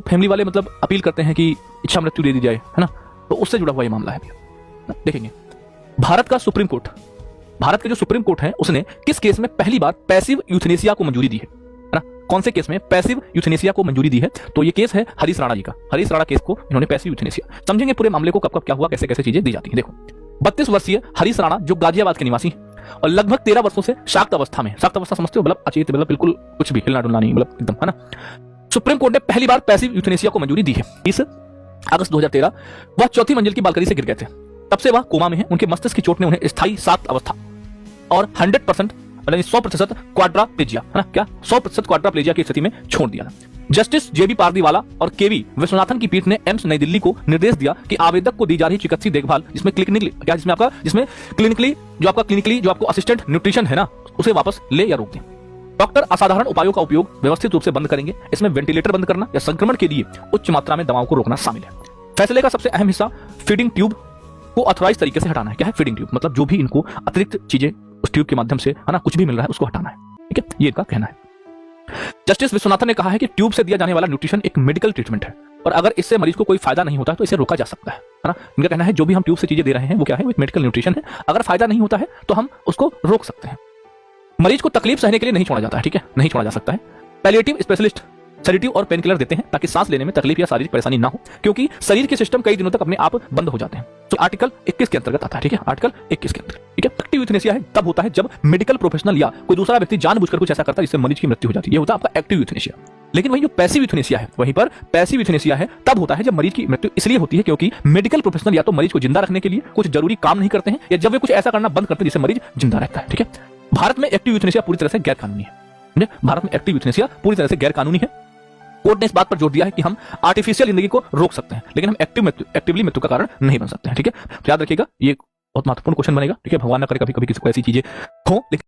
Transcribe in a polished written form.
Family वाले मतलब appeal करते हैं कि इच्छा मृत्यु दे दी जाए, है ना, तो उससे जुड़ा हुआ ये मामला है भैया। देखेंगे भारत का सुप्रीम कोर्ट, भारत के जो सुप्रीम कोर्ट है उसने किस केस में पहली बार पैसिव यूथनेसिया को मंजूरी दी है ना, कौन से केस में पैसिव यूथनेसिया को मंजूरी दी है? तो ये केस है हरीश राणा जी का। हरीश राणा केस को इन्होंने पैसिव यूथनेसिया, समझेंगे पूरे मामले को, कब कब क्या हुआ, कैसे कैसे चीजें दी जाती हैं। देखो 32 वर्षीय हरीश राणा जो गाजियाबाद के निवासी और लगभग 13 वर्षों से शाक्त अवस्था में, शाक्त अवस्था समझते हो, मतलब अचेत, मतलब बिल्कुल कुछ भी हिलना डुलना नहीं, मतलब एकदम, है ना। सुप्रीम कोर्ट ने पहली बार पैसिव यूथनेसिया को मंजूरी दी है 30 अगस्त 2013। वह चौथी मंजिल की बालकनी से गिर गए थे, तब से वह कोमा में है। उनके मस्तिष्क की चोट ने उन्हें स्थायी शाक्त अवस्था और 100% 100% क्वाड्राप्लेजिया, है ना, क्या 100% क्वाड्राप्लेजिया की स्थिति में छोड़ दिया। जस्टिस जेबी पारदीवाला और केवी विश्वनाथन की पीठ ने एम्स नई दिल्ली को निर्देश दिया कि आवेदक को दी जा रही चिकित्सीय देखभाल, जिसमें क्लिनिकली जो आपको असिस्टेंट न्यूट्रिशन है ना, उसे वापस ले या रोक दें। डॉक्टर असाधारण उपायों का उपयोग व्यवस्थित रूप से बंद करेंगे। इसमें वेंटिलेटर बंद करना या संक्रमण के लिए उच्च मात्रा में दवाओं को रोकना शामिल है। फैसले का सबसे अहम हिस्सा फीडिंग ट्यूब को ऑथराइज तरीके से हटाना है। क्या है फीडिंग ट्यूब? मतलब जो भी इनको अतिरिक्त चीजें उस ट्यूब के माध्यम से, है ना, कुछ भी मिल रहा है उसको हटाना है, ठीक है, ये इनका कहना है। जस्टिस विश्वनाथन ने कहा है कि ट्यूब से दिया जाने वाला न्यूट्रिशन एक मेडिकल ट्रीटमेंट है और अगर इससे मरीज को कोई फायदा नहीं होता है तो इसे रोका जा सकता है ना। इनका कहना है जो भी हम ट्यूब से चीजें दे रहे हैं वो क्या है, वो एक मेडिकल न्यूट्रिशन है, अगर फायदा नहीं होता है तो हम उसको रोक सकते हैं। मरीज को तकलीफ सहने के लिए नहीं छोड़ा जाता है, ठीक है, नहीं छोड़ा जा सकता है। पैलिएटिव स्पेशलिस्ट सेडेटिव और पेन किलर देते हैं ताकि सांस लेने में तकलीफ या शारीरिक परेशानी ना हो, क्योंकि शरीर के सिस्टम कई दिनों तक अपने आप बंद हो जाते हैं। तो आर्टिकल 21 के अंतर्गत आता है, ठीक है, आर्टिकल 21 के अंतर्गत, ठीक है। एक्टिव यूथनेसिया है तब होता है जब मेडिकल प्रोफेशनल या कोई दूसरा व्यक्ति जानबूझकर कुछ ऐसा करता है जिससे मरीज की मृत्यु हो जाती है, ये होता है आपका एक्टिव यूथनेसिया। लेकिन वही जो पैसिव यूथनेसिया है, वहीं पर पैसिव यूथनेसिया है तब होता है जब मरीज की मृत्यु इसलिए होती है क्योंकि मेडिकल प्रोफेशनल या तो मरीज को जिंदा रखने के लिए कुछ जरूरी काम नहीं करते हैं या जब वे कुछ ऐसा करना बंद करते हैं जिससे मरीज जिंदा रहता है, ठीक है। भारत में एक्टिव यूथनेसिया पूरी तरह से गैर कानूनी है। भारत में एक्टिव यूथनेसिया पूरी तरह से गैर कानूनी है। कोर्ट ने इस बात पर जोर दिया है कि हम आर्टिफिशियल जिंदगी को रोक सकते हैं लेकिन हम एक्टिवली मृत्यु का कारण नहीं बन सकते हैं, ठीक है। तो याद रखिएगा, ये बहुत महत्वपूर्ण क्वेश्चन बनेगा, ठीक है। भगवान ना करे कभी कभी किसी को ऐसी चीजें हो, लेकिन